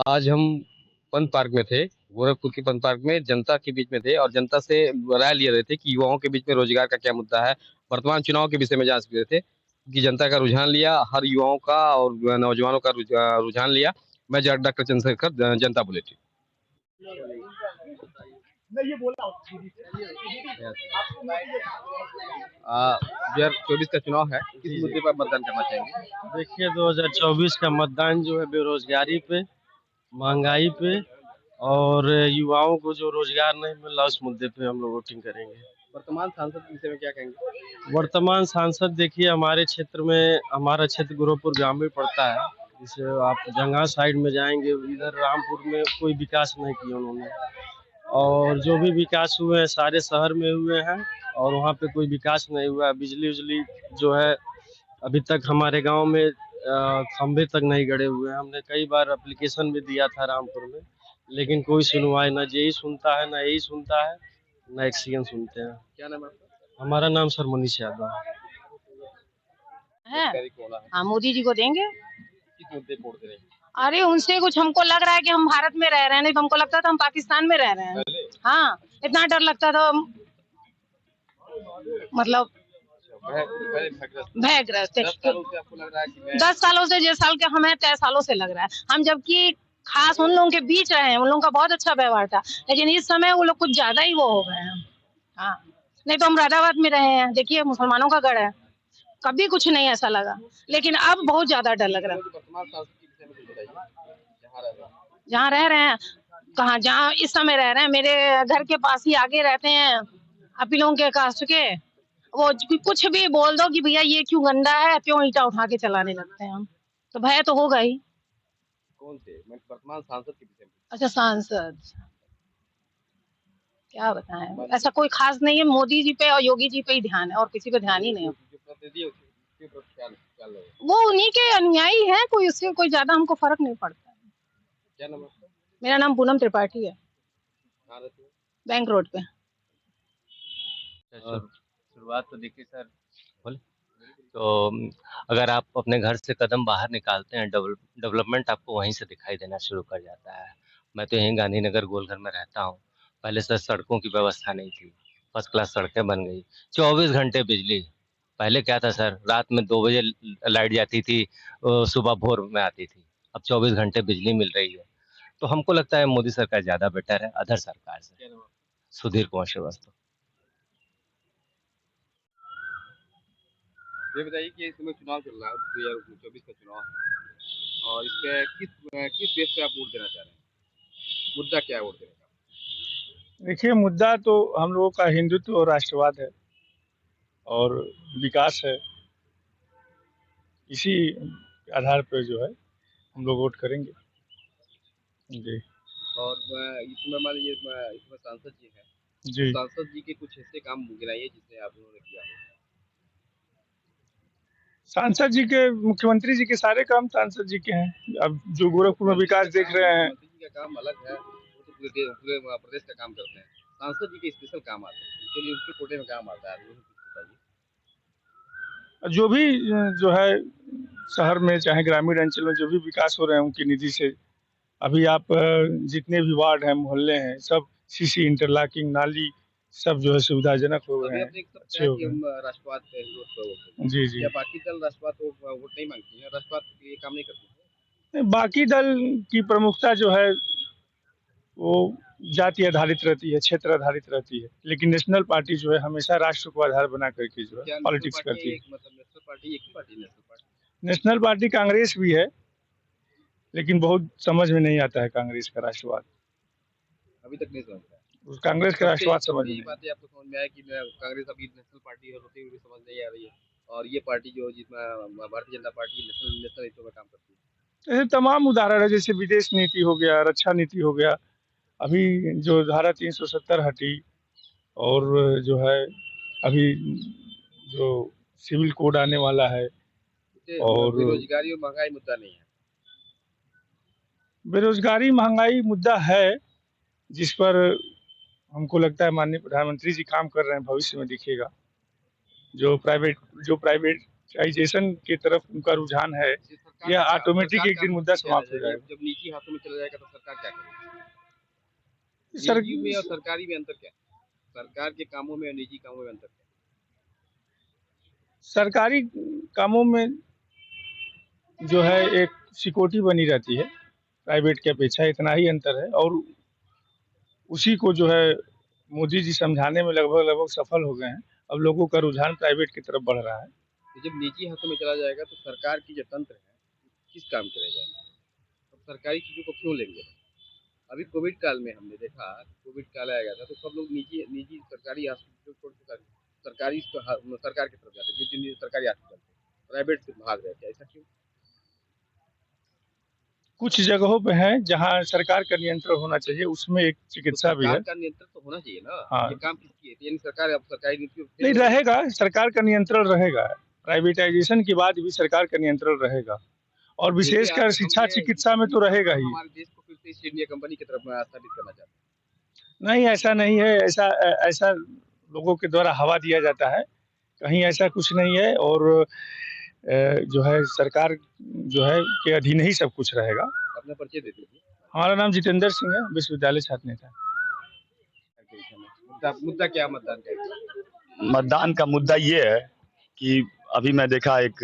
आज हम पंत पार्क में थे। गोरखपुर के पंत पार्क में जनता के बीच में थे और जनता से राय ले रहे थे कि युवाओं के बीच में रोजगार का क्या मुद्दा है। वर्तमान चुनाव के विषय में जांच कर रहे थे कि जनता का रुझान लिया, हर युवाओं का और नौजवानों का रुझान लिया। मैं डॉक्टर चंद्रशेखर, जनता बुलेटिन। दो हजार चौबीस का चुनाव है, किस मुद्दे पर मतदान करना चाहेंगे? देखिए 2024 का मतदान जो है बेरोजगारी पे, महंगाई पे और युवाओं को जो रोजगार नहीं मिल रहा उस मुद्दे पे हम लोग वोटिंग करेंगे। वर्तमान सांसद के विषय में क्या कहेंगे? वर्तमान सांसद देखिए हमारे क्षेत्र में, हमारा क्षेत्र गोरखपुर ग्रामीण पड़ता है। जैसे आप जंगा साइड में जाएंगे, इधर रामपुर में कोई विकास नहीं किया उन्होंने, और जो भी विकास हुए हैं सारे शहर में हुए हैं और वहाँ पे कोई विकास नहीं हुआ। बिजली उजली जो है अभी तक हमारे गांव में खंभे तक नहीं गड़े हुए हैं। हमने कई बार एप्लीकेशन भी दिया था रामपुर में, लेकिन कोई सुनवाई ना जेई सुनता है, ना यही सुनता है, ना एक्सीएम सुनते हैं। क्या नाम है आपका? हमारा नाम सर मनीष यादव है। हाँ, मोदी जी को देंगे। किस मुद्दे पे वोट दे रहे हैं? अरे उनसे कुछ हमको लग रहा है कि हम भारत में रह रहे हैं, नहीं तो हमको लगता था हम पाकिस्तान में रह रहे हैं। हाँ, इतना डर लगता था, मतलब भयग्रस्त। 10 सालों से, जिस साल के हमें 3 सालों से लग रहा है हम, जबकि खास उन लोगों के बीच रहे हैं, उन लोगों का बहुत अच्छा व्यवहार था, लेकिन इस समय वो लोग कुछ ज्यादा ही वो हो गए हैं। हाँ, नहीं तो हम राजाबाद में रहे हैं, देखिए मुसलमानों का गढ़ है, कभी कुछ नहीं ऐसा लगा, लेकिन अब बहुत ज्यादा डर लग रहा है। जहाँ रह रहे हैं, कहाँ, जहाँ इस समय रह रहे हैं, मेरे घर के पास ही आगे रहते हैं आप लोगों के कास्ट के, वो कुछ भी बोल दो कि भैया ये क्यों गंदा है, क्यों ईंटा उठा के चलाने लगते हैं हम, तो भय तो होगा ही। कौन थे? मैं वर्तमान सांसद के विषय में। अच्छा, सांसद क्या बताएं, ऐसा कोई खास नहीं है, मोदी जी पे और योगी जी पे ही ध्यान है और किसी पे ध्यान ही नहीं है। वो उन्हीं के अनुयायी हैं, कोई उससे कोई ज्यादा हमको फर्क नहीं पड़ता। क्या नाम है? मेरा नाम पूनम त्रिपाठी है, बैंक रोड पे। शुरुआत तो देखिए सर, बोले तो अगर आप अपने घर से कदम बाहर निकालते हैं, डेवलपमेंट आपको वहीं से दिखाई देना शुरू कर जाता है। मैं तो यहीं गांधीनगर गोलघर में रहता हूँ। पहले सर सड़कों की व्यवस्था नहीं थी, फर्स्ट क्लास सड़कें बन गई। 24 घंटे बिजली। पहले क्या था सर, रात में 2 बजे लाइट जाती थी, सुबह भोर में आती थी। अब 24 घंटे बिजली मिल रही है। तो हमको लगता है मोदी सरकार ज्यादा बेटर है अदर सरकार से। सुधीर कुमार श्रीवास्तव। ये बताइए कि इस समय चुनाव चल रहा है, 2024 का चुनाव है, और इस पे किस बेस पे आप वोट देना चाह रहे हैं? मुद्दा क्या है वोट देने का? देखिए, मुद्दा तो हम लोगों का हिंदुत्व और राष्ट्रवाद है और विकास है। इसी आधार पर जो है हम लोग वोट करेंगे जी। और इसमें मान लीजिए इसमें सांसद जी हैं, जी, सांसद जी के कुछ ऐसे काम गिनाइए जिससे आप उन्होंने किया हो। सांसद जी के, मुख्यमंत्री जी के सारे काम सांसद जी के हैं। अब जो गोरखपुर में विकास देख रहे हैं, मुख्यमंत्री जी का काम अलग है, वो तो पूरे प्रदेश का काम करते हैं। सांसद जी के स्पेशल काम आते हैं, उनके लिए उनके कोटे में काम आता है, वो कुछ बताइए। जो भी जो है शहर में चाहे ग्रामीण अंचल में जो भी विकास हो रहे हैं उनकी निधि से। अभी आप जितने भी वार्ड हैं, मोहल्ले हैं, सब सीसी, इंटरलॉकिंग, नाली सब जो है सुविधाजनक हो गए हैं, अच्छे हो गए। राष्ट्रवाद जी जी। या बाकी दल राष्ट्रवाद को वोट नहीं मांगती है, राष्ट्रवाद के लिए काम नहीं करती है। बाकी दल की प्रमुखता जो है वो जाति आधारित रहती है, क्षेत्र आधारित रहती है, लेकिन नेशनल पार्टी जो है हमेशा राष्ट्र को आधार बना करके जो है पॉलिटिक्स करती है। मतलब नेशनल पार्टी एक ही पार्टी, नेशनल पार्टी कांग्रेस भी है, लेकिन बहुत समझ में नहीं आता है कांग्रेस का राष्ट्रवाद। अभी तक नहीं समझ उस कांग्रेस का राष्ट्रवाद समझ में नहीं। बात है, आपको समझ में आया कि कांग्रेस अभी नेशनल पार्टी होती हुई समझ नहीं आ रही है, और ये पार्टी जो जिसमें भारतीय जनता पार्टी नेशनल हिस्सों में काम करती है। ऐसे तमाम उदाहरण है, जैसे विदेश नीति हो गया, रक्षा नीति हो गया। अभी जो धारा 370 हटी, और जो है अभी जो सिविल कोड आने वाला है, और बेरोजगारी और महंगाई मुद्दा नहीं है। बेरोजगारी महंगाई मुद्दा है, जिस पर हमको लगता है माननीय प्रधानमंत्री जी काम कर रहे हैं, भविष्य में दिखेगा। जो प्राइवेट प्राइवेटाइजेशन की तरफ उनका रुझान है, सरकार यह का- ऑटोमेटिक सरकार एक का दिन मुद्दा क्या समाप्त हो है? जाएगा। जब निजी हाथों में चला जाएगा तो सरकार क्या करेगी? सर निजी में और सरकारी में अंतर क्या है? सरकार के कामों में और निजी कामों में अंतर क्या सरकारी कामों में जो है एक सिक्योरिटी बनी रहती है, प्राइवेट की अपेक्षा इतना ही अंतर है, और उसी को जो है मोदी जी समझाने में लगभग लगभग सफल हो गए हैं। अब लोगों का रुझान प्राइवेट की तरफ बढ़ रहा है। है? तो जब निजी हाथों में चला जाएगा तो सरकार की जो तंत्र है किस काम के रह जाएगा? अब सरकारी चीजों को क्यों लेंगे? अभी कोविड काल में हमने देखा, कोविड काल आया था तो सब लोग निजी निजी सरकारी हॉस्पिटल छोड़ के सरकारी सरकार की तरफ जाते, जितने सरकारी हॉस्पिटल थे प्राइवेट से भाग रहे थे, ऐसा क्यों? कुछ जगहों पे है जहां सरकार का नियंत्रण होना चाहिए, उसमें एक तो चिकित्सा भी है। सरकार का नियंत्रण तो होना चाहिए ना। हाँ। ये काम किसकी है? यानी सरकार अब सरकारी नीति नहीं रहेगा, सरकार का नियंत्रण रहेगा, प्राइवेटाइजेशन के बाद भी सरकार का नियंत्रण रहेगा, और विशेषकर शिक्षा चिकित्सा में तो रहेगा ही। हमारे देश को फिर से ईस्ट इंडिया कंपनी की तरफ स्थापित करना चाहते हैं। नहीं, ऐसा नहीं है, ऐसा ऐसा लोगों के द्वारा हवा दिया जाता है, कहीं ऐसा कुछ नहीं है। और जो है सरकार जो है के अधीन ही सब कुछ रहेगा। अपना परिचय दे दीजिए। हमारा नाम जितेंद्र सिंह है, विश्वविद्यालय छात्र नेता। मुद्दा क्या मतदान का? मतदान का मुद्दा ये है कि अभी मैं देखा एक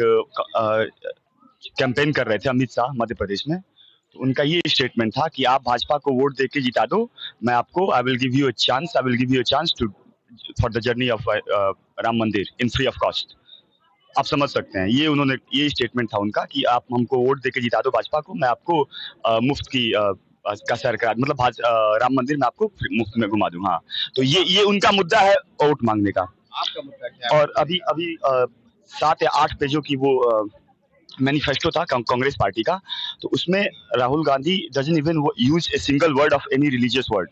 कैंपेन कर रहे थे अमित शाह मध्य प्रदेश में, तो उनका ये स्टेटमेंट था कि आप भाजपा को वोट देके जिता दो, मैं आपको I will give you a chance to for the journey of Ram Mandir in free of cost. आप समझ सकते हैं, ये स्टेटमेंट था उनका कि आप हमको वोट देके जिता दो भाजपा को, मैं आपको मुफ्त की का सैर करा, मतलब राम मंदिर में आपको मुफ्त में घुमा दूं। हाँ, तो ये उनका मुद्दा है वोट मांगने का। आपका मुद्दा क्या है? और अभी 7 या 8 पेजों की वो मैनिफेस्टो था कांग्रेस पार्टी का, तो उसमें Rahul Gandhi doesn't even use a single word of any religious word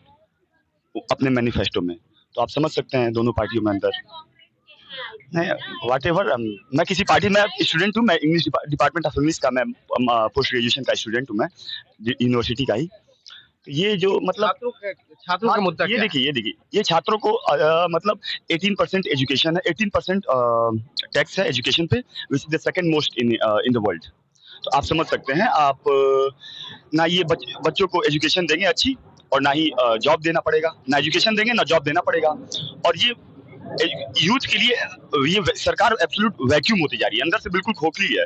अपने मैनिफेस्टो में। तो आप समझ सकते हैं दोनों पार्टियों में अंदर नहीं, व्हाटएवर। मैं किसी पार्टी में स्टूडेंट हूँ, मैं इंग्लिश डिपार्टमेंट ऑफ इंग्लिश का मैं पोस्ट ग्रेजुएशन का स्टूडेंट हूँ, मैं यूनिवर्सिटी का ही। तो ये जो मतलब छात्रों का मुद्दा ये देखिए ये छात्रों को मतलब 18% एजुकेशन है, 18% टैक्स है एजुकेशन पे, which is the second most in the world. तो आप समझ सकते हैं, आप ना ये बच्चों को एजुकेशन देंगे अच्छी, और ना ही जॉब देना पड़ेगा, ना एजुकेशन देंगे ना जॉब देना पड़ेगा। और ये यूथ के लिए ये सरकार एब्सोल्यूट वैक्यूम होती जा रही है, अंदर से बिल्कुल खोखली है,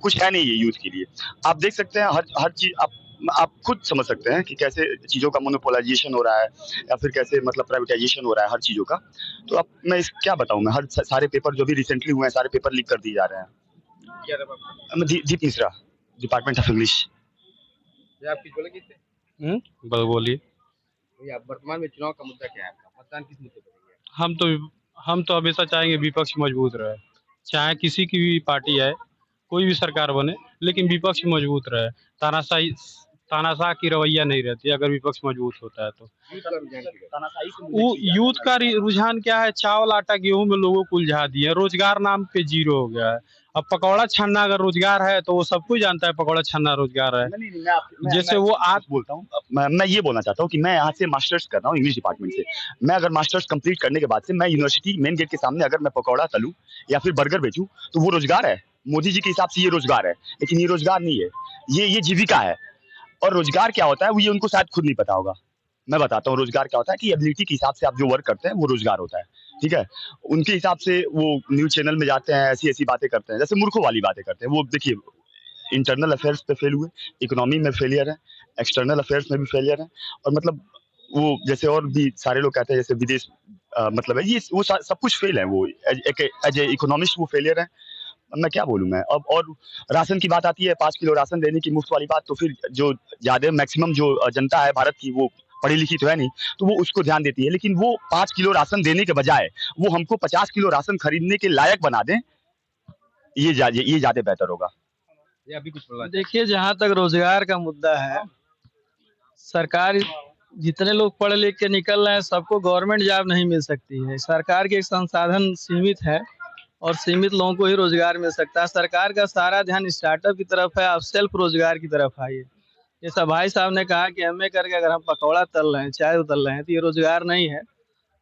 कुछ है नहीं ये यूथ के लिए। आप देख सकते हैं हर चीज आप खुद समझ सकते हैं कि कैसे चीज़ों का मोनोपोलाइजेशन हो रहा है, या फिर कैसे मतलब प्राइवेटाइजेशन हो रहा है हर चीज़ों का। तो अब मैं क्या बताऊं, मैं सारे पेपर जो भी रिसेंटली हुए हैं सारे पेपर लीक कर दिए जा रहे हैं। क्या नाम आपका? मैं दीप मिश्रा, डिपार्टमेंट ऑफ इंग्लिश। ये आप कुछ बोलेंगे इससे? बोलिए। भैया वर्तमान में चुनाव का मुद्दा क्या है आपका? मतदान किस मुद्दे पर है? हम तो हमेशा चाहेंगे विपक्ष मजबूत रहे, चाहे किसी की भी पार्टी आए, कोई भी सरकार बने, लेकिन विपक्ष मजबूत रहे। तानाशाह की रवैया नहीं रहती अगर विपक्ष मजबूत होता है तो। वो यूथ का रुझान क्या है, चावल आटा गेहूं में लोगों को उलझा दिए, रोजगार नाम पे जीरो हो गया है। अब पकौड़ा छानना अगर रोजगार है तो वो सब कोई जानता है पकौड़ा छानना रोजगार है। जैसे वो आप बोलता हूँ, मैं ये बोलना चाहता हूँ कि मैं यहाँ से मास्टर्स कर रहा हूँ इंग्लिश डिपार्टमेंट से। मैं अगर मास्टर्स कंप्लीट करने के बाद से मैं यूनिवर्सिटी मेन गेट के सामने अगर मैं पकौड़ा तलूं या फिर बर्गर बेचूं तो वो रोजगार है, मोदी जी के हिसाब से ये रोजगार है। लेकिन ये रोजगार नहीं है, ये जीविका है। और रोजगार क्या होता है वो ये उनको शायद खुद नहीं पता होगा। मैं बताता हूँ रोजगार क्या होता है, कि एबिलिटी के हिसाब से आप जो वर्क करते हैं वो रोजगार होता है, ठीक है। उनके हिसाब से वो न्यूज चैनल में जाते हैं, ऐसी बातें करते हैं, जैसे मूर्खों वाली बातें करते हैं। वो देखिए, इंटरनल अफेयर्स पे फेल हुए, इकोनॉमी में फेलियर है, एक्सटर्नल अफेयर्स में भी फेलियर है, और मतलब वो जैसे और भी सारे लोग कहते हैं जैसे विदेश मतलब है, ये वो सब कुछ फेल है। वो एज ए इकोनॉमिस्ट वो फेलियर है। मैं क्या बोलूं मैं अब। और राशन की बात आती है, 5 किलो राशन देने की मुफ्त वाली बात, तो फिर जो ज्यादा मैक्सिमम जो जनता है भारत की वो पढ़ी लिखी तो है नहीं, तो वो उसको ध्यान देती है। लेकिन वो 5 किलो राशन देने के बजाय वो हमको 50 किलो राशन खरीदने के लायक बना दें, ये ज्यादा बेहतर होगा। ये अभी कुछ बोलना देखिए, जहाँ तक रोजगार का मुद्दा है, सरकार जितने लोग पढ़ लिख के निकल रहे हैं सबको गवर्नमेंट जॉब नहीं मिल सकती है। सरकार के संसाधन सीमित है और सीमित लोगों को ही रोजगार मिल सकता है। सरकार का सारा ध्यान स्टार्टअप की तरफ है, आप सेल्फ रोजगार की तरफ आइए। जैसा भाई साहब ने कहा कि एमए करके अगर हम पकौड़ा तल रहे हैं, चाय उतल रहे हैं, तो ये रोजगार नहीं है।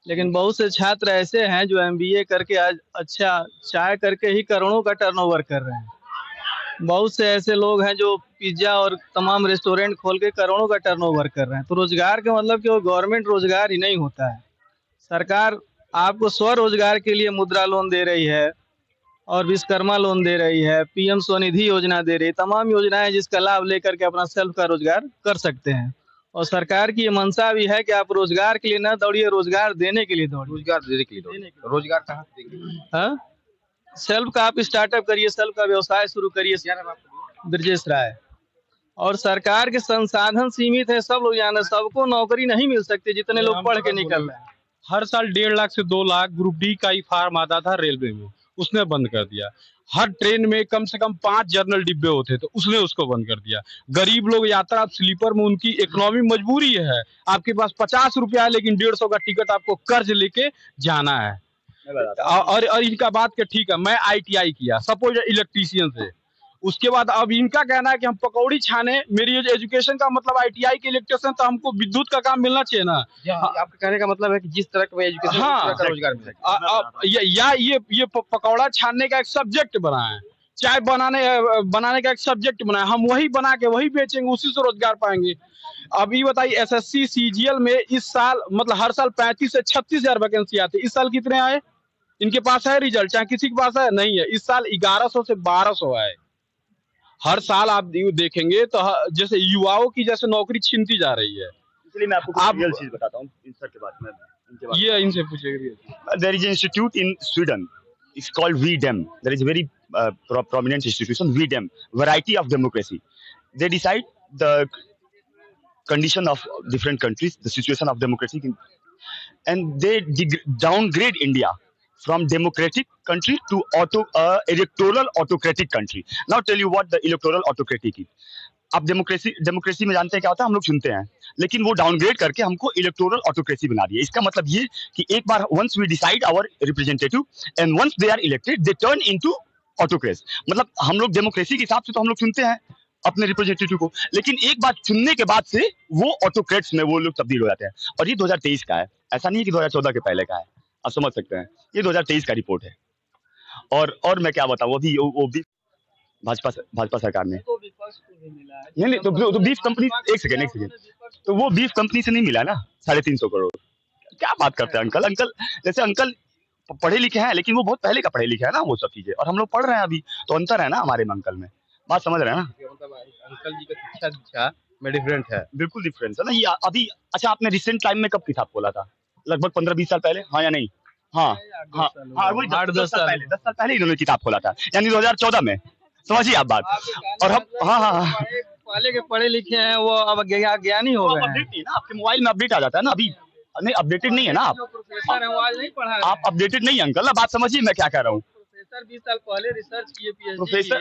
लेकिन बहुत से छात्र ऐसे हैं जो MBA करके आज अच्छा चाय करके ही करोड़ों का टर्नओवर कर रहे हैं। बहुत से ऐसे लोग हैं जो पिज्जा और तमाम रेस्टोरेंट खोल के करोड़ों का टर्नओवर कर रहे हैं। तो रोजगार का मतलब केवल गवर्नमेंट रोजगार ही नहीं होता है। सरकार आपको स्वरोजगार के लिए मुद्रा लोन दे रही है और विश्वकर्मा लोन दे रही है, PM स्वनिधि योजना दे रही है, तमाम योजनाएं जिसका लाभ लेकर के अपना सेल्फ का रोजगार कर सकते हैं। और सरकार की ये मंशा भी है कि आप रोजगार के लिए न दौड़िए, रोजगार देने के लिए दौड़िए। रोजगार देने के लिए दौड़िए। रोजगार कहाँ से देंगे? हाँ, सेल्फ का आप स्टार्टअप करिए, सेल्फ का व्यवसाय शुरू करिए। ब्रजेश राय। और सरकार के संसाधन सीमित है, सब लोग जाने, सबको नौकरी नहीं मिल सकती जितने लोग पढ़ के निकल रहे हैं। हर साल 1.5 लाख से 2 लाख ग्रुप डी का ही फार्म आता था रेलवे में, उसने बंद कर दिया। हर ट्रेन में कम से कम 5 जनरल डिब्बे होते तो उसने उसको बंद कर दिया। गरीब लोग यात्रा स्लीपर में, उनकी इकोनॉमी मजबूरी है, आपके पास 50 रुपया है लेकिन 150 का टिकट आपको कर्ज लेके जाना है। और इनका बात क्या, ठीक है मैं ITI किया सपोज इलेक्ट्रीशियन से, उसके बाद अब इनका कहना है कि हम पकौड़ी छाने, मेरी एजुकेशन का मतलब ITI के इलेक्ट्रीशियन, तो हमको विद्युत का काम मिलना चाहिए ना। आपके कहने का मतलब है कि जिस तरह का एजुकेशन, हाँ, का रोजगार मिल सकता है। ये पकौड़ा छानने का एक सब्जेक्ट बना है, चाय बनाने का एक सब्जेक्ट बना है, हम वही बना के वही बेचेंगे, उसी से रोजगार पाएंगे। अब ये बताइए SSC CGL में इस साल मतलब हर साल 35 से 36 हजार वैकेंसी आती है। इस साल कितने आए? इनके पास है रिजल्ट, चाहे किसी के पास है? नहीं है। इस साल 1100 से 1200 आए। हर साल आप देखेंगे तो जैसे युवाओं की जैसे नौकरी छीनती जा रही है। इसलिए मैं आपको रियल चीज बताता हूँ इन सर के बारे में। ये इनसे पूछिएगा। There is an institute in Sweden. It's called VDEM. There is a very prominent institution, VDEM, Variety of Democracy. They decide the condition of different countries, the situation of democracy, and they downgrade India from democratic country to electoral autocratic country. Now tell you what the electoral autocratic is. आप democracy में जानते हैं क्या होता है, हम लोग सुनते हैं, लेकिन वो डाउनग्रेड करके हमको इलेक्टोरल ऑटोक्रेसी बना दिया। इसका मतलब ये कि एक बार once we decide our representative and once they are elected they turn into autocracy. मतलब हम लोग डेमोक्रेसी के हिसाब से तो हम लोग सुनते हैं अपने रिप्रेजेंटेटिव को, लेकिन एक बार चुनने के बाद से वो ऑटोक्रेट्स में वो लोग तब्दील हो जाते हैं। और ये 2023 का है, ऐसा नहीं है कि 2014 के पहले का है, आप समझ सकते हैं। ये 2023 का रिपोर्ट है। और मैं क्या बताऊँ, अभी वो भी भाजपा सरकार ने नहीं तो बीफ कंपनी, एक सेकेंड, तो वो बीफ कंपनी से नहीं मिला ना 350 करोड़। क्या बात करते हैं अंकल जैसे अंकल पढ़े लिखे हैं, लेकिन वो बहुत पहले का पढ़े लिखे है ना वो सब चीजें, और हम लोग पढ़ रहे हैं अभी, तो अंतर है ना हमारे में अंकल में। बात समझ रहे हैं ना? मतलब अंकल जी का शिक्षा में डिफरेंट है, बिल्कुल डिफरेंस है ना। ये अभी अच्छा, आपने रिसेंट टाइम में कब किताब खोला था? लगभग 15-20 साल पहले, हाँ या नहीं? हाँ, वही 10 साल पहले इन्होंने किताब खोला था, यानी 2014 में। समझिए आप बात। और हम हाँ पहले के पढ़े लिखे हैं, वो अब ज्ञानी हो गए हैं। आपके मोबाइल में अपडेट आ जाता है ना, अभी नहीं अपडेटेड नहीं है ना आप, प्रोफेसर हैं, वो आज नहीं पढ़ा, आप अपडेटेड नहीं है अंकल। अब बात समझिए मैं क्या कह रहा हूँ। प्रोफेसर 20 साल पहले रिसर्च किए, PhD प्रोफेसर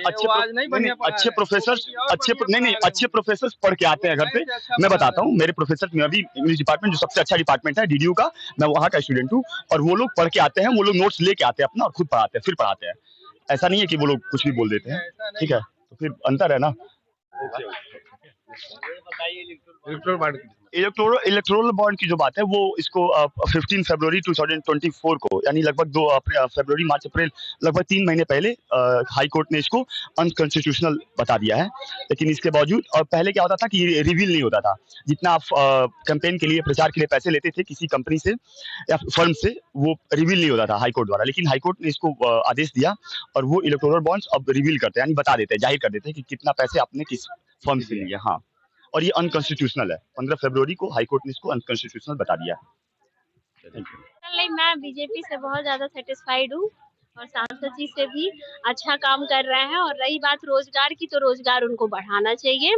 अच्छे प्रोफेसर पढ़ के आते हैं घर पे। मैं बताता हूँ, मेरे प्रोफेसर में अभी इंग्लिश डिपार्टमेंट जो सबसे अच्छा डिपार्टमेंट है DDU का, मैं वहाँ का स्टूडेंट हूँ, और वो लोग पढ़ के आते हैं, वो लोग नोट्स लेके आते हैं अपना और खुद पढ़ाते हैं, फिर पढ़ाते हैं। ऐसा नहीं है कि वो लोग कुछ भी बोल देते हैं, ठीक है? तो फिर अंतर है ना। इलेक्टोरल बॉन्ड की जो बात है वो इसको 15 फरवरी 2024 को, यानी लगभग 2 फरवरी मार्च अप्रैल लगभग 3 महीने पहले हाई कोर्ट ने इसको अनकॉन्स्टिट्यूशनल बता दिया है। लेकिन इसके बावजूद, और पहले क्या होता था कि रिवील नहीं होता था, जितना आप कैंपेन के लिए प्रचार के लिए पैसे लेते थे किसी कंपनी से या फर्म से, वो रिवील नहीं होता था हाई कोर्ट द्वारा। लेकिन हाई कोर्ट ने इसको आदेश दिया और वो इलेक्टोरल बॉन्ड्स अब रिवील करते हैं, यानी बता देते हैं, जाहिर कर देते हैं कि कितना पैसे आपने किस फर्म से लिया। हाँ, और ये अनकॉन्स्टिट्यूशनल है। 15 फरवरी को हाई कोर्ट ने इसको अनकॉन्स्टिट्यूशनल बता दिया। मैं बीजेपी से बहुत ज्यादा सेटिस्फाइड हूँ और सांसद जी से भी अच्छा काम कर रहे हैं। और रही बात रोजगार की, तो रोजगार उनको बढ़ाना चाहिए।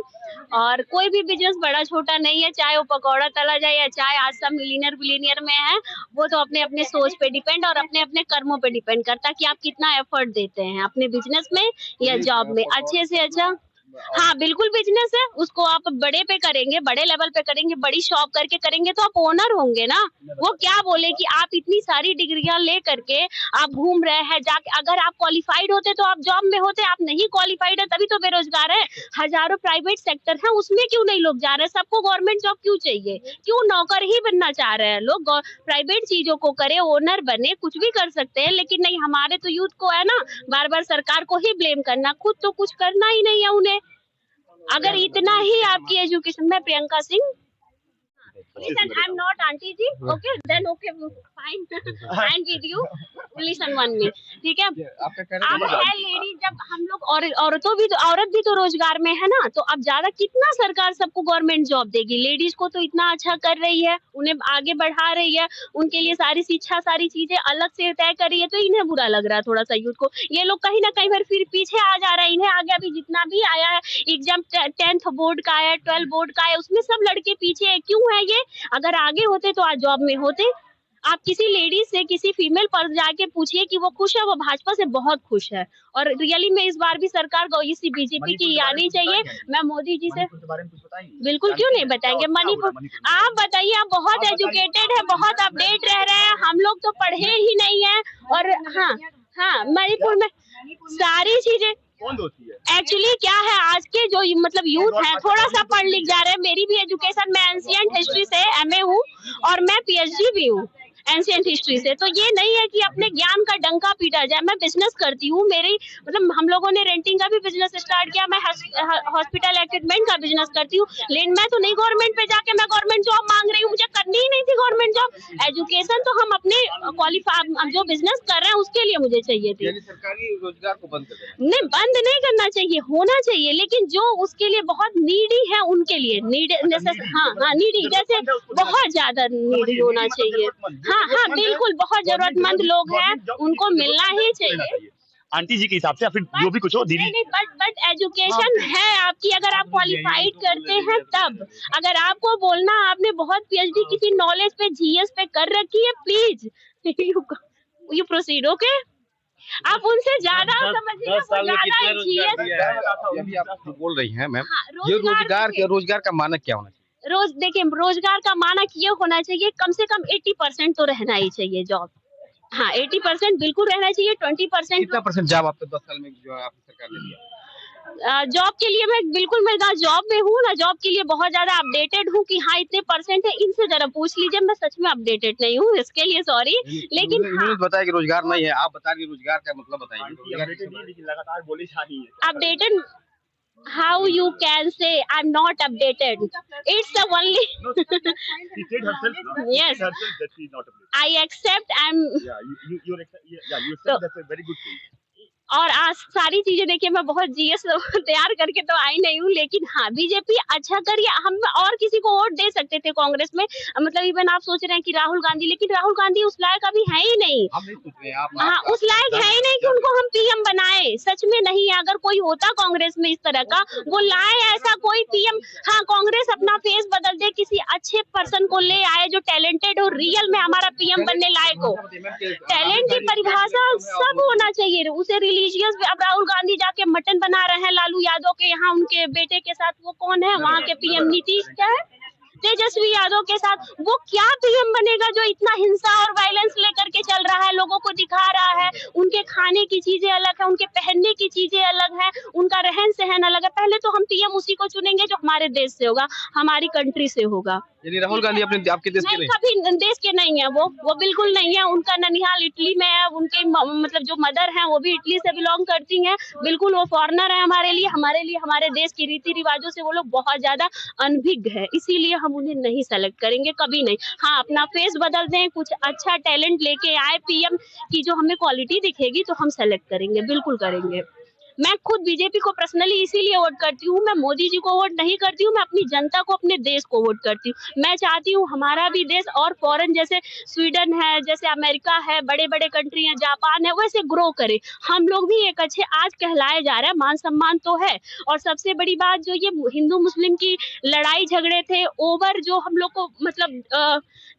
और कोई भी बिजनेस बड़ा छोटा नहीं है, चाहे वो पकौड़ा तला जाए या चाहे आज सब मिलीनियर में है, वो तो अपने अपने सोच पे डिपेंड और अपने अपने कर्मों पे डिपेंड करता है कि आप कितना एफर्ट देते हैं अपने बिजनेस में या जॉब में। अच्छे से अच्छा हाँ बिल्कुल बिजनेस है, उसको आप बड़े पे करेंगे, बड़े लेवल पे करेंगे, बड़ी शॉप करके करेंगे तो आप ओनर होंगे ना। वो क्या बोले कि आप इतनी सारी डिग्रियां ले करके आप घूम रहे हैं, जाके अगर आप क्वालिफाइड होते तो आप जॉब में होते, आप नहीं क्वालिफाइड है तभी तो बेरोजगार है। हजारों प्राइवेट सेक्टर है, उसमें क्यों नहीं लोग जा रहे हैं? सबको गवर्नमेंट जॉब क्यों चाहिए? क्यों नौकर ही बनना चाह रहे हैं लोग? प्राइवेट चीजों को करे, ओनर बने, कुछ भी कर सकते हैं, लेकिन नहीं, हमारे तो यूथ को है ना बार बार सरकार को ही ब्लेम करना, खुद तो कुछ करना ही नहीं है उन्हें। अगर इतना ही आपकी एजुकेशन में, Priyanka Singh, listen, I'm not auntie ji, okay, then okay, fine, fine with you, listen one minute, ठीक है? आपका कहना आप है लेडी, जब हम लोग और औरत भी तो रोजगार में है ना, तो अब ज्यादा कितना सरकार सबको गवर्नमेंट जॉब देगी? लेडीज को तो इतना अच्छा कर रही है, उन्हें आगे बढ़ा रही है, उनके लिए सारी शिक्षा, सारी चीजें अलग से तय कर रही है, तो इन्हें बुरा लग रहा है थोड़ा सा यूथ को। ये लोग कहीं ना कहीं बार फिर पीछे आ जा रहा है। इन्हें आगे अभी जितना भी आया है एग्जाम, 10th बोर्ड का आया, 12 बोर्ड का आया, उसमें सब लड़के पीछे क्यों है? ये अगर आगे होते तो आज जॉब में होते। आप किसी लेडीज से, किसी फीमेल पर जाके पूछिए कि वो खुश है, वो भाजपा से बहुत खुश है। और रियली में इस बार भी सरकार इसी बीजेपी की आनी चाहिए। मैं मोदी जी से बिल्कुल क्यों नहीं बताएंगे। मणिपुर आप बताइए, आप बहुत एजुकेटेड है, बहुत अपडेट रह रहे हैं, हम लोग तो पढ़े ही नहीं है। और हाँ मणिपुर में सारी चीजें एक्चुअली क्या है, आज के जो मतलब यूथ है थोड़ा सा पढ़ लिख जा रहे हैं। मेरी भी एजुकेशन, मैं एंशिएंट हिस्ट्री से MA हूँ और मैं PhD भी हूँ एंशिएंट हिस्ट्री से। तो ये नहीं है कि अपने ज्ञान का डंका पीटा जाए। मैं बिजनेस करती हूँ, मेरी मतलब हम लोगों ने रेंटिंग का भी बिजनेस स्टार्ट किया, मैं हॉस्पिटल इक्विपमेंट का बिजनेस करती हूँ। लेकिन मैं तो नहीं गवर्नमेंट पे जाके मैं गवर्नमेंट जॉब मांग रही हूँ, मुझे करनी ही नहीं थी गवर्नमेंट जॉब। एजुकेशन तो हम अपने क्वालिफाई जो बिजनेस कर रहे हैं उसके लिए मुझे चाहिए थी। सरकारी रोजगार को बंद कर देना? नहीं, बंद नहीं करना चाहिए, होना चाहिए, लेकिन जो उसके लिए बहुत नीडी है उनके लिए नीडी, जैसे बहुत ज्यादा नीडी होना चाहिए। हाँ बिल्कुल, बहुत जरूरतमंद लोग हैं, उनको मिलना ही चाहिए। आंटी जी के हिसाब से, फिर जो भी कुछ हो दीदी। नहीं, बट एजुकेशन है आपकी, अगर आप क्वालिफाइड करते हैं तब। अगर आपको बोलना आपने बहुत PhD किसी नॉलेज पे, GS पे कर रखी है, प्लीज यू प्रोसीड, ओके? आप उनसे ज्यादा समझिए, ज्यादा GS। अभी आप जो बोल रही हैं मैम, ये रोजगार का मानक क्या होना चाहिए? देखिए, रोजगार का मानक ये होना चाहिए, कम से कम 80% तो रहना ही चाहिए जॉब। हाँ 80% बिल्कुल रहना चाहिए। 20% कितना परसेंट जॉब आपको 10 साल में जो आपकी सरकार ने दिया? जॉब के लिए मैं ना जॉब में हूँ ना जॉब के लिए बहुत ज्यादा अपडेटेड हूँ कि हाँ इतने परसेंट है। इनसे जरा पूछ लीजिए, मैं सच में अपडेटेड नहीं हूँ, इसके लिए सॉरी। लेकिन इन्होंने बताया कि रोजगार नहीं है, आप बता रही रोजगार का मतलब बताइए। लगातार बोली जा रही है updated, how you can say I'm not updated? It's the only She said herself, no? Yes. She said herself that she is not updated. I accept I'm You accept that's a very good thing. और आज सारी चीजें देखिए, मैं बहुत GS तैयार करके तो आई नहीं हूँ, लेकिन हाँ बीजेपी अच्छा करिए। हम और किसी को वोट दे सकते थे कांग्रेस में, मतलब इवन आप सोच रहे हैं कि राहुल गांधी, लेकिन राहुल गांधी उस लायक अभी है ही नहीं। हाँ उस लायक है ही नहीं कि उनको हम PM बनाए, सच में नहीं है। अगर कोई होता कांग्रेस में इस तरह का, वो लाए ऐसा कोई PM। हाँ कांग्रेस अपना फेस बदल दे, किसी अच्छे पर्सन को ले आए जो टैलेंटेड हो, रियल में हमारा PM बनने लायक हो। टैलेंट की परिभाषा सब होना चाहिए, उसे रिलीजियस। अब राहुल गांधी जाके मटन बना रहे हैं लालू यादव के यहाँ, उनके बेटे के साथ। वो कौन है वहाँ के PM? नीतीश क्या है, तेजस्वी यादव के साथ। वो क्या PM बनेगा जो इतना हिंसा और वायलेंस लेकर के चल रहा है, लोगों को दिखा रहा है। उनके खाने की चीजें अलग है, उनके पहनने की चीजें अलग है, उनका रहन सहन अलग है। पहले तो हम PM उसी को चुनेंगे जो हमारे देश से होगा, हमारी कंट्री से होगा। यानी राहुल गांधी अपने आपके देश के नहीं? कभी देश के नहीं है वो बिल्कुल नहीं है। उनका ननिहाल इटली में है, उनके मतलब जो मदर हैं वो भी इटली से बिलोंग करती हैं। बिल्कुल वो फॉरेनर है हमारे लिए हमारे देश की रीति रिवाजों से वो लोग बहुत ज्यादा अनभिज्ञ है, इसीलिए हम उन्हें नहीं सेलेक्ट करेंगे, कभी नहीं। हाँ अपना फेस बदल दें, कुछ अच्छा टैलेंट लेके आए PM की, जो हमें क्वालिटी दिखेगी तो हम सेलेक्ट करेंगे, बिल्कुल करेंगे। मैं खुद बीजेपी को पर्सनली इसीलिए वोट करती हूँ, मैं मोदी जी को वोट नहीं करती हूँ, मैं अपनी जनता को, अपने देश को वोट करती हूँ। मैं चाहती हूँ हमारा भी देश और फॉरेन, जैसे स्वीडन है, जैसे अमेरिका है, बड़े बड़े कंट्री है, जापान है, वैसे ग्रो करे। हम लोग भी एक अच्छे आज कहलाए जा रहे हैं, मान सम्मान तो है। और सबसे बड़ी बात, जो ये हिंदू मुस्लिम की लड़ाई झगड़े थे ओवर, जो हम लोग को मतलब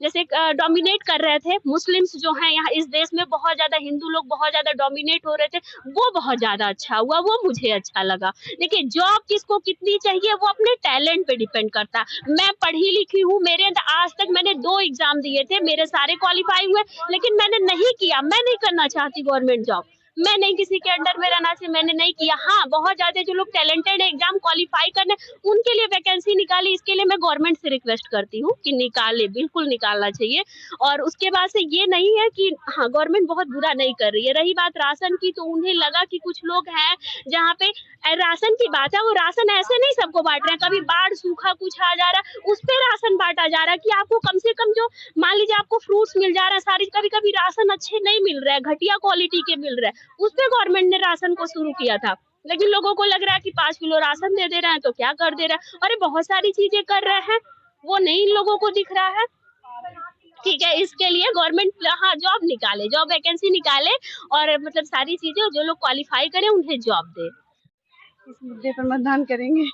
जैसे डोमिनेट कर रहे थे, मुस्लिम्स जो हैं यहाँ इस देश में बहुत ज्यादा, हिंदू लोग बहुत ज्यादा डोमिनेट हो रहे थे, वो बहुत ज्यादा अच्छा हुआ, वो मुझे अच्छा लगा। देखिए जॉब किसको कितनी चाहिए वो अपने टैलेंट पे डिपेंड करता है। मैं पढ़ी लिखी हूँ, मेरे अंदर आज तक मैंने 2 एग्जाम दिए थे, मेरे सारे क्वालिफाई हुए, लेकिन मैंने नहीं किया। मैं नहीं करना चाहती गवर्नमेंट जॉब, मैं नहीं किसी के अंडर में रहना चाहिए, मैंने नहीं किया। हाँ, बहुत ज्यादा जो लोग टैलेंटेड है एग्जाम क्वालिफाई करने, उनके लिए वैकेंसी निकाली, इसके लिए मैं गवर्नमेंट से रिक्वेस्ट करती हूँ कि निकाले, बिल्कुल निकालना चाहिए। और उसके बाद से ये नहीं है कि हाँ गवर्नमेंट बहुत बुरा नहीं कर रही है। रही बात राशन की, तो उन्हें लगा कि कुछ लोग हैं जहाँ पे राशन की बात है, वो राशन ऐसे नहीं सबको बांट रहे हैं, कभी बाढ़ सूखा कुछ आ जा रहा है उस पे राशन बांटा जा रहा है कि आपको कम से कम जो मान लीजिए आपको फ्रूट्स मिल जा रहा है सारी, कभी कभी राशन अच्छे नहीं मिल रहा है, घटिया क्वालिटी के मिल रहा है, उस पे गवर्नमेंट ने राशन को शुरू किया था। लेकिन लोगों को लग रहा है कि 5 किलो राशन दे रहे हैं तो क्या कर दे रहा है, अरे बहुत सारी चीजें कर रहे हैं, वो नहीं लोगों को दिख रहा है। ठीक है, इसके लिए गवर्नमेंट हाँ जॉब निकाले, जॉब वैकेंसी निकाले और मतलब सारी चीजें, जो लोग क्वालिफाई करें उन्हें जॉब दे। इस मुद्दे पर मतदान करेंगे।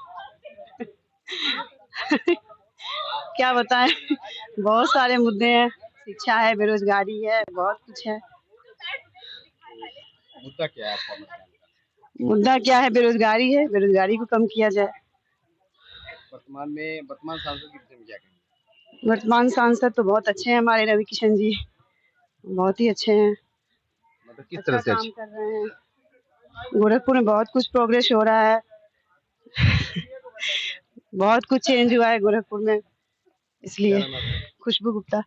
क्या बताएं, बहुत सारे मुद्दे हैं, शिक्षा है, बेरोजगारी है, बहुत कुछ है। मुद्दा क्या है आपका मतदान का? मुद्दा क्या है, बेरोजगारी है, बेरोजगारी को कम किया जाए। वर्तमान सांसद के विषय में क्या कहेंगे? वर्तमान सांसद तो बहुत अच्छे हैं हमारे रवि किशन जी, बहुत ही अच्छे हैं, मतलब किस तरह से काम अच्छे? कर रहे हैं। गोरखपुर में बहुत कुछ प्रोग्रेस हो रहा है। बहुत कुछ चेंज हुआ है गोरखपुर में, इसलिए। क्या नाम है आपका? खुशबू गुप्ता।